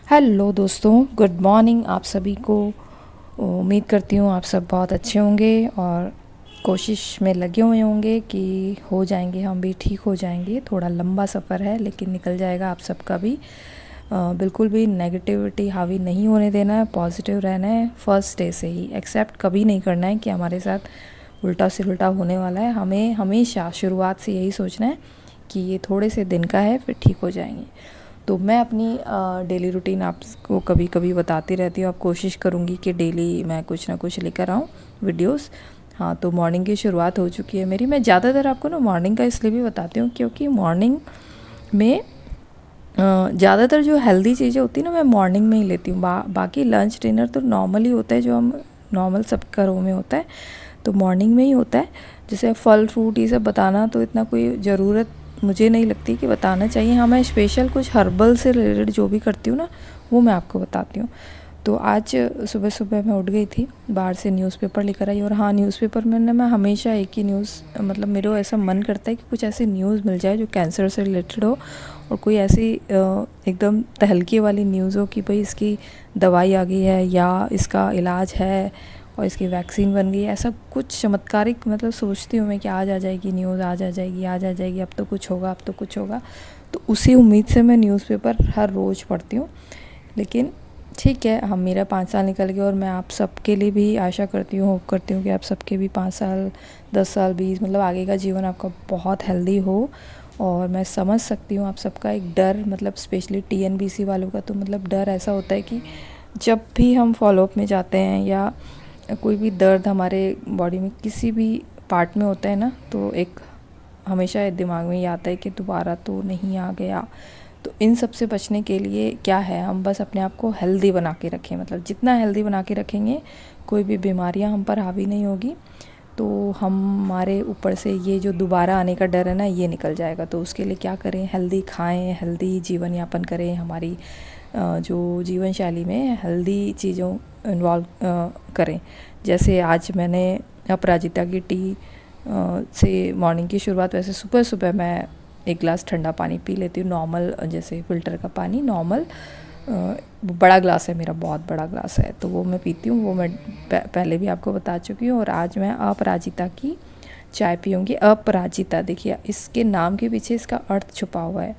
Hello दोस्तों, good morning आप सभी को। उम्मीद करती हूँ आप सब बहुत अच्छे होंगे और कोशिश में लगे हुए होंगे कि हो जाएंगे, हम भी ठीक हो जाएंगे। थोड़ा लंबा सफ़र है लेकिन निकल जाएगा आप सबका भी। बिल्कुल भी नेगेटिविटी हावी नहीं होने देना है, पॉजिटिव रहना है फर्स्ट डे से ही। एक्सेप्ट कभी नहीं करना है कि हमारे साथ उल्टा से उल्टा होने वाला है। हमें हमेशा शुरुआत से यही सोचना है कि ये थोड़े से दिन का है, फिर ठीक हो जाएंगे। तो मैं अपनी डेली रूटीन आपको कभी कभी बताती रहती हूँ। अब कोशिश करूँगी कि डेली मैं कुछ ना कुछ लेकर आऊँ वीडियोस। हाँ, तो मॉर्निंग की शुरुआत हो चुकी है मेरी। मैं ज़्यादातर आपको ना मॉर्निंग का इसलिए भी बताती हूँ क्योंकि मॉर्निंग में ज़्यादातर जो हेल्दी चीज़ें होती हैं ना, मैं मॉर्निंग में ही लेती हूँ। बाकी लंच डिनर तो नॉर्मली होता है, जो हम नॉर्मल सब घरों में होता है, तो मॉर्निंग में ही होता है। जैसे फल फ्रूट ये सब बताना तो इतना कोई ज़रूरत मुझे नहीं लगती कि बताना चाहिए। हाँ, मैं स्पेशल कुछ हर्बल से रिलेटेड जो भी करती हूँ ना, वो मैं आपको बताती हूँ। तो आज सुबह सुबह मैं उठ गई थी, बाहर से न्यूज़पेपर लेकर आई। और हाँ, न्यूज़पेपर में ना मैं हमेशा एक ही न्यूज़, मतलब मेरे को ऐसा मन करता है कि कुछ ऐसी न्यूज़ मिल जाए जो कैंसर से रिलेटेड हो, और कोई ऐसी एकदम तहलके वाली न्यूज़ हो कि भाई इसकी दवाई आ गई है या इसका इलाज है और इसकी वैक्सीन बन गई है। ऐसा कुछ चमत्कारिक, मतलब सोचती हूँ मैं कि आज आ जाएगी न्यूज़, आज आ जाएगी, आज आ जाएगी, अब तो कुछ होगा, अब तो कुछ होगा। तो उसी उम्मीद से मैं न्यूज़पेपर हर रोज़ पढ़ती हूँ। लेकिन ठीक है, हम मेरा 5 साल निकल गया और मैं आप सबके लिए भी आशा करती हूँ, होप करती हूँ कि आप सबके भी 5 साल, 10 साल, 20, मतलब आगे का जीवन आपका बहुत हेल्दी हो। और मैं समझ सकती हूँ आप सबका एक डर, मतलब स्पेशली टीएनबीसी वालों का तो मतलब डर ऐसा होता है कि जब भी हम फॉलोअप में जाते हैं या कोई भी दर्द हमारे बॉडी में किसी भी पार्ट में होता है ना, तो एक हमेशा दिमाग में ये आता है कि दोबारा तो नहीं आ गया। तो इन सब से बचने के लिए क्या है, हम बस अपने आप को हेल्दी बना के रखें। मतलब जितना हेल्दी बना के रखेंगे, कोई भी बीमारियां हम पर हावी नहीं होगी। तो हमारे ऊपर से ये जो दोबारा आने का डर है ना, ये निकल जाएगा। तो उसके लिए क्या करें, हेल्दी खाएं, हेल्दी जीवन यापन करें, हमारी जो जीवन शैली में हेल्दी चीज़ों इन्वॉल्व करें। जैसे आज मैंने अपराजिता की टी से मॉर्निंग की शुरुआत, वैसे सुबह सुबह मैं एक गिलास ठंडा पानी पी लेती हूँ, नॉर्मल, जैसे फ़िल्टर का पानी नॉर्मल। बड़ा ग्लास है मेरा, बहुत बड़ा ग्लास है, तो वो मैं पीती हूँ। वो मैं पहले भी आपको बता चुकी हूँ। और आज मैं अपराजिता की चाय पीऊँगी। अपराजिता, देखिए इसके नाम के पीछे इसका अर्थ छुपा हुआ है,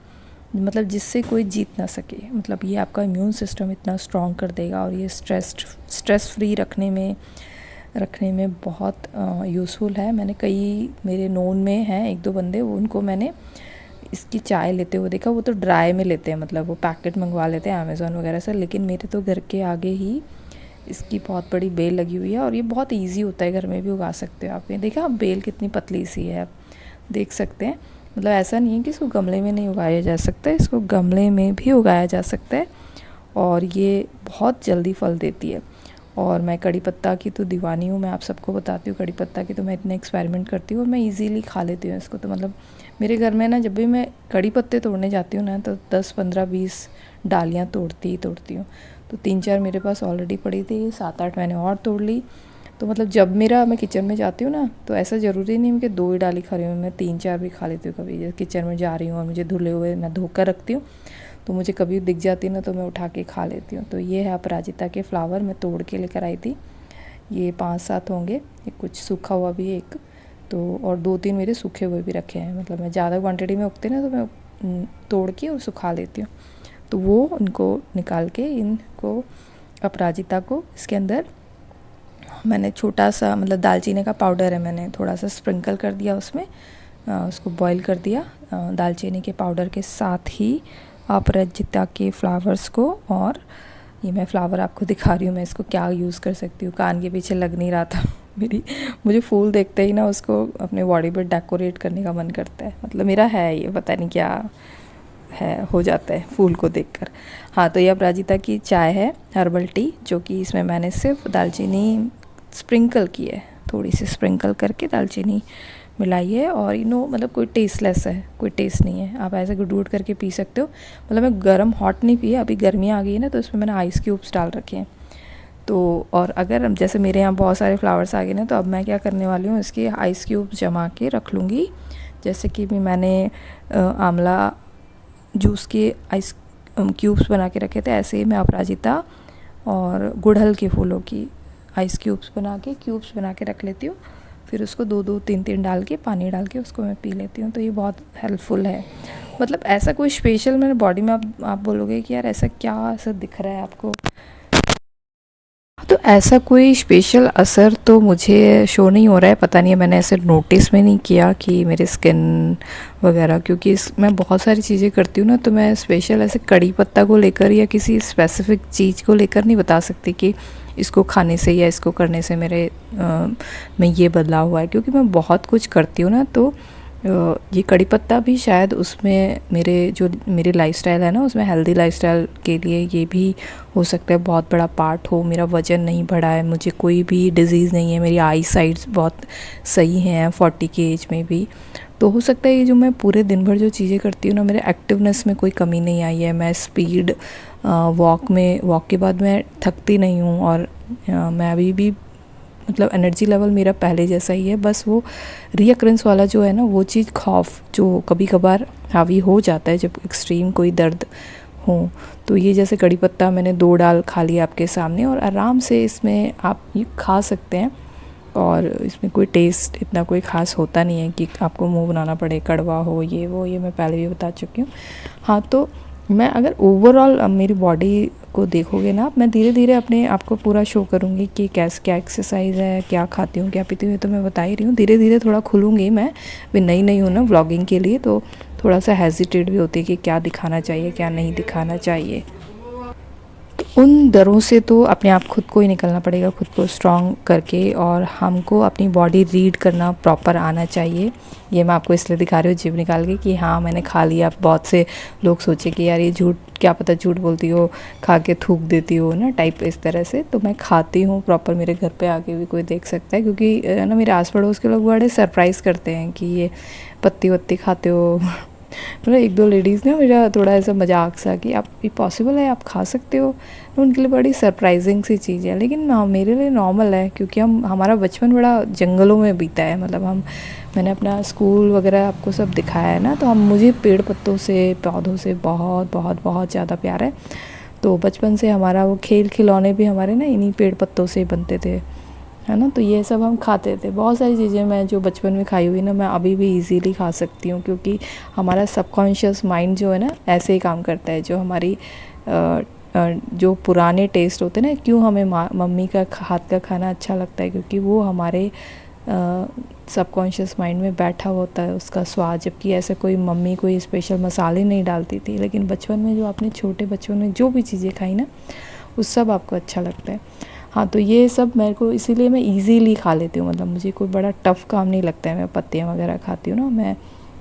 मतलब जिससे कोई जीत ना सके। मतलब ये आपका इम्यून सिस्टम इतना स्ट्रॉन्ग कर देगा और ये स्ट्रेस फ्री रखने में बहुत यूज़फुल है। मैंने कई, मेरे नोन में हैं एक दो बंदे, उनको मैंने इसकी चाय लेते हुए देखा। वो तो ड्राई में लेते हैं, मतलब वो पैकेट मंगवा लेते हैं अमेज़ॉन वगैरह से। लेकिन मेरे तो घर के आगे ही इसकी बहुत बड़ी बेल लगी हुई है और ये बहुत इजी होता है, घर में भी उगा सकते हो आप। ये देखा, बेल कितनी पतली सी है, आप देख सकते हैं। मतलब ऐसा नहीं है कि इसको गमले में नहीं उगाया जा सकता है, इसको गमले में भी उगाया जा सकता है और ये बहुत जल्दी फल देती है। और मैं कड़ी पत्ता की तो दीवानी हूँ, मैं आप सबको बताती हूँ। कड़ी पत्ता की तो मैं इतने एक्सपेरिमेंट करती हूँ और मैं इजीली खा लेती हूँ इसको। तो मतलब मेरे घर में ना, जब भी मैं कड़ी पत्ते तोड़ने जाती हूँ ना, तो 10, 15, 20 डालियाँ तोड़ती हूँ। तो 3-4 मेरे पास ऑलरेडी पड़ी थी, 7-8 मैंने और तोड़ ली। तो मतलब जब मैं किचन में जाती हूँ ना, तो ऐसा ज़रूरी नहीं है कि 2 ही डाली खा रही हूँ, मैं 3-4 भी खा लेती हूँ कभी। जैसे किचन में जा रही हूँ और मुझे धुले हुए मैं धोकर रखती हूँ, तो मुझे कभी दिख जाती ना, तो मैं उठा के खा लेती हूँ। तो ये है अपराजिता के फ्लावर, मैं तोड़ के लेकर आई थी। ये 5-7 होंगे, एक कुछ सूखा हुआ भी एक, तो और 2-3 मेरे सूखे हुए भी रखे हैं। मतलब मैं ज़्यादा क्वांटिटी में उगते ना, तो मैं तोड़ के और सुखा लेती हूँ। तो वो उनको निकाल के, इनको अपराजिता को इसके अंदर मैंने छोटा सा, मतलब दालचीनी का पाउडर है, मैंने थोड़ा सा स्प्रिंकल कर दिया उसमें, उसको बॉईल कर दिया दालचीनी के पाउडर के साथ ही अपराजिता के फ्लावर्स को। और ये मैं फ्लावर आपको दिखा रही हूँ, मैं इसको क्या यूज़ कर सकती हूँ। कान के पीछे लग नहीं रहा था मुझे फूल देखते ही ना उसको अपने बॉडी पर डेकोरेट करने का मन करता है। मतलब मेरा है ये, पता नहीं क्या है, हो जाता है फूल को देखकर। हाँ, तो ये अपराजिता की चाय है, हर्बल टी, जो कि इसमें मैंने सिर्फ दालचीनी स्प्रिंकल की है, थोड़ी सी स्प्रिंकल करके दालचीनी मिलाई है। और मतलब कोई टेस्टलेस है, कोई टेस्ट नहीं है, आप ऐसे गुड करके पी सकते हो। मतलब मैं गरम हॉट नहीं पिए, अभी गर्मियाँ आ गई है ना, तो इसमें मैंने आइस क्यूब्स डाल रखे हैं। तो और अगर जैसे मेरे यहाँ बहुत सारे फ्लावर्स आ गए ना, तो अब मैं क्या करने वाली हूँ, इसके आइस क्यूब्स जमा के रख लूँगी। जैसे कि भी मैंने आंवला जूस के आइस क्यूब्स बना के रखे थे, ऐसे ही मैं अपराजिता और गुड़हल के फूलों की आइस क्यूब्स बना के रख लेती हूँ। फिर उसको 2-2 3-3 डाल के पानी डाल के उसको मैं पी लेती हूँ। तो ये बहुत हेल्पफुल है। मतलब ऐसा कोई स्पेशल मेरे बॉडी में आप बोलोगे कि यार ऐसा क्या ऐसा दिख रहा है आपको, तो ऐसा कोई स्पेशल असर तो मुझे शो नहीं हो रहा है। पता नहीं है, मैंने ऐसे नोटिस में नहीं किया कि मेरे स्किन वगैरह, क्योंकि मैं बहुत सारी चीज़ें करती हूँ ना, तो मैं स्पेशल ऐसे कड़ी पत्ता को लेकर या किसी स्पेसिफिक चीज़ को लेकर नहीं बता सकती कि इसको खाने से या इसको करने से में ये बदलाव हुआ है, क्योंकि मैं बहुत कुछ करती हूँ ना। तो ये कड़ी पत्ता भी शायद उसमें मेरी लाइफस्टाइल है ना, उसमें हेल्दी लाइफस्टाइल के लिए ये भी हो सकता है बहुत बड़ा पार्ट हो। मेरा वज़न नहीं बढ़ा है, मुझे कोई भी डिज़ीज़ नहीं है, मेरी आई साइट्स बहुत सही हैं 40 की एज में भी। तो हो सकता है ये जो मैं पूरे दिन भर जो चीज़ें करती हूँ ना, मेरे एक्टिवनेस में कोई कमी नहीं आई है। मैं स्पीड वॉक के बाद मैं थकती नहीं हूँ, और मैं अभी भी मतलब एनर्जी लेवल मेरा पहले जैसा ही है। बस वो रीअक्रेंस वाला जो है ना, वो चीज़ खौफ जो कभी कभार हावी हो जाता है जब एक्सट्रीम कोई दर्द हो। तो ये जैसे कड़ी पत्ता मैंने 2 डाल खा लिया आपके सामने, और आराम से इसमें आप ये खा सकते हैं। और इसमें कोई टेस्ट इतना कोई ख़ास होता नहीं है कि आपको मुंह बनाना पड़े, कड़वा हो ये वो, ये मैं पहले भी बता चुकी हूँ। हाँ, तो मैं अगर ओवरऑल मेरी बॉडी को देखोगे ना, मैं धीरे धीरे अपने आप को पूरा शो करूँगी कि कैसे क्या एक्सरसाइज है, क्या खाती हूँ, क्या पीती हूँ। तो मैं बता ही रही हूँ, धीरे धीरे थोड़ा खुलूँगी। मैं भी नई हूँ ना व्लॉगिंग के लिए, तो थोड़ा सा हेजिटेट भी होती है कि क्या दिखाना चाहिए, क्या नहीं दिखाना चाहिए। उन डरों से तो अपने आप खुद को ही निकलना पड़ेगा, खुद को स्ट्रॉन्ग करके, और हमको अपनी बॉडी रीड करना प्रॉपर आना चाहिए। ये मैं आपको इसलिए दिखा रही हूँ जिम निकाल के कि हाँ मैंने खा लिया। बहुत से लोग सोचे कि यार ये झूठ, क्या पता झूठ बोलती हो, खा के थूक देती हो ना, टाइप इस तरह से। तो मैं खाती हूँ प्रॉपर, मेरे घर पे आके भी कोई देख सकता है, क्योंकि ना मेरे आस पड़ोस के लोग बड़े सरप्राइज़ करते हैं कि ये पत्ती वत्ती खाते हो। मतलब 1-2 लेडीज़ ने मेरा थोड़ा ऐसा मजाक सा कि आप, ये पॉसिबल है, आप खा सकते हो। तो उनके लिए बड़ी सरप्राइजिंग सी चीज़ है, लेकिन मेरे लिए नॉर्मल है, क्योंकि हमारा बचपन बड़ा जंगलों में बीता है। मतलब मैंने अपना स्कूल वगैरह आपको सब दिखाया है ना, तो मुझे पेड़ पत्तों से, पौधों से बहुत बहुत बहुत ज़्यादा प्यार है। तो बचपन से हमारा वो खेल खिलौने भी हमारे ना इन्हीं पेड़ पत्तों से बनते थे, है ना। तो ये सब हम खाते थे। बहुत सारी चीज़ें मैं जो बचपन में खाई हुई ना, मैं अभी भी इजीली खा सकती हूँ, क्योंकि हमारा सबकॉन्शियस माइंड जो है ना, ऐसे ही काम करता है। जो हमारी जो पुराने टेस्ट होते हैं ना, क्यों हमें मम्मी का हाथ का खाना अच्छा लगता है, क्योंकि वो हमारे सबकॉन्शियस माइंड में बैठा होता है उसका स्वाद। जबकि ऐसे कोई मम्मी कोई स्पेशल मसाले नहीं डालती थी, लेकिन बचपन में जो आपने छोटे बच्चों ने जो भी चीज़ें खाई ना, उस सब आपको अच्छा लगता है। हाँ, तो ये सब मेरे को, इसीलिए मैं इजीली खा लेती हूँ। मतलब मुझे कोई बड़ा टफ़ काम नहीं लगता है। मैं पत्तियाँ वगैरह खाती हूँ ना, मैं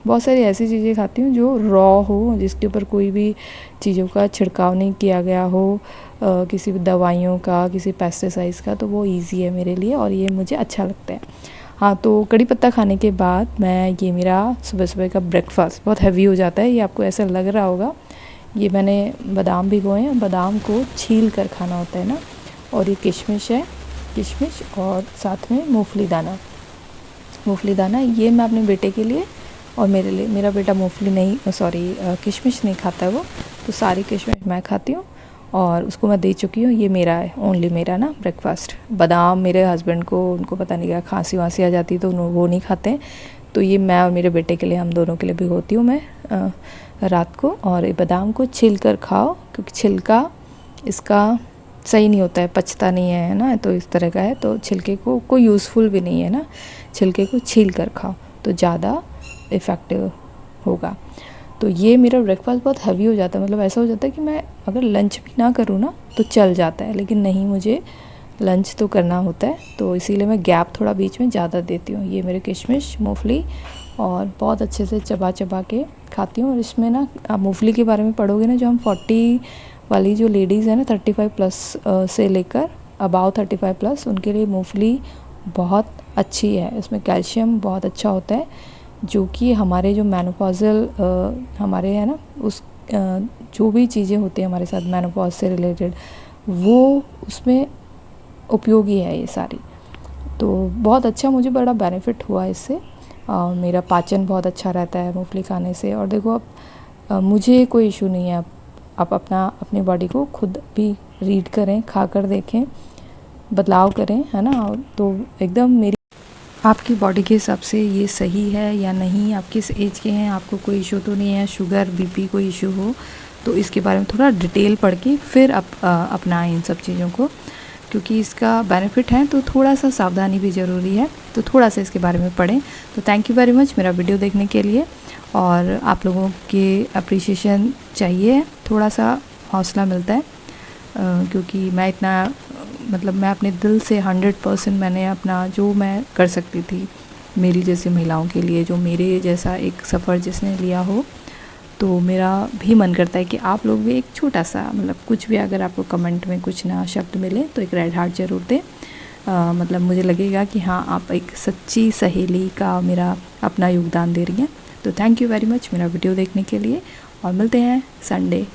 बहुत सारी ऐसी चीज़ें खाती हूँ जो रॉ हो, जिसके ऊपर कोई भी चीज़ों का छिड़काव नहीं किया गया हो, किसी भी दवाइयों का, किसी पेस्टिसाइड्स का। तो वो इजी है मेरे लिए, और ये मुझे अच्छा लगता है। हाँ, तो कड़ी पत्ता खाने के बाद ये मेरा सुबह सुबह का ब्रेकफास्ट बहुत हैवी हो जाता है। ये आपको ऐसा लग रहा होगा। ये मैंने बादाम भिगोए हैं, बादाम को छील कर खाना होता है ना। और ये किशमिश है, किशमिश, और साथ में मूंगफली दाना। ये मैं अपने बेटे के लिए और मेरे लिए, मेरा बेटा मूंगफली नहीं, किशमिश नहीं खाता है वो, तो सारी किशमिश मैं खाती हूँ और उसको मैं दे चुकी हूँ। ये मेरा है, ओनली मेरा ना ब्रेकफास्ट। बादाम मेरे हस्बैंड को, उनको पता नहीं क्या खांसी वांसी आ जाती है, तो वो नहीं खाते हैं। तो ये मैं और मेरे बेटे के लिए, हम दोनों के लिए भिगोती हूँ मैं रात को। और ये बादाम को छिल कर खाओ, क्योंकि छिलका इसका सही नहीं होता है, पचता नहीं है ना, तो इस तरह का है। तो छिलके को कोई यूज़फुल भी नहीं है ना, छिलके को छील कर खाओ तो ज़्यादा इफ़ेक्टिव होगा। तो ये मेरा ब्रेकफास्ट बहुत हैवी हो जाता है। मतलब ऐसा हो जाता है कि मैं अगर लंच भी ना करूँ ना तो चल जाता है, लेकिन नहीं, मुझे लंच तो करना होता है। तो इसीलिए मैं गैप थोड़ा बीच में ज़्यादा देती हूँ। ये मेरे किशमिश, मूंगफली, और बहुत अच्छे से चबा के खाती हूँ। और इसमें ना, आप मूंगफली के बारे में पढ़ोगे ना, जो हम 40 वाली जो लेडीज़ है ना, 35 प्लस से लेकर अबाव 35 प्लस, उनके लिए मूंगफली बहुत अच्छी है। इसमें कैल्शियम बहुत अच्छा होता है, जो कि हमारे जो मेनोपॉजल हमारे है ना, उस जो भी चीज़ें होती हैं हमारे साथ मेनोपॉज से रिलेटेड, वो उसमें उपयोगी है ये सारी। तो बहुत अच्छा, मुझे बड़ा बेनिफिट हुआ इससे। मेरा पाचन बहुत अच्छा रहता है मूंगफली खाने से। और देखो, अब मुझे कोई इशू नहीं है अब आप अपनी बॉडी को खुद भी रीड करें, खा कर देखें, बदलाव करें, है ना। तो एकदम मेरी आपकी बॉडी के हिसाब से ये सही है या नहीं, आप किस एज के हैं, आपको कोई इशू तो नहीं है, शुगर बीपी कोई इशू हो तो इसके बारे में थोड़ा डिटेल पढ़ के फिर अपनाएं इन सब चीज़ों को, क्योंकि इसका बेनिफिट है तो थोड़ा सा सावधानी भी ज़रूरी है, तो थोड़ा सा इसके बारे में पढ़ें। तो थैंक यू वेरी मच मेरा वीडियो देखने के लिए, और आप लोगों के अप्रिशिएशन चाहिए, थोड़ा सा हौसला मिलता है, क्योंकि मैं इतना मतलब मैं अपने दिल से 100% मैंने अपना जो मैं कर सकती थी मेरी जैसी महिलाओं के लिए, जो मेरे जैसा एक सफ़र जिसने लिया हो, तो मेरा भी मन करता है कि आप लोग भी एक छोटा सा मतलब कुछ भी अगर आपको कमेंट में कुछ ना शब्द मिले तो एक रेड हार्ट ज़रूर दें। मतलब मुझे लगेगा कि हाँ आप एक सच्ची सहेली का मेरा अपना योगदान दे रही हैं। तो थैंक यू वेरी मच मेरा वीडियो देखने के लिए, और मिलते हैं संडे।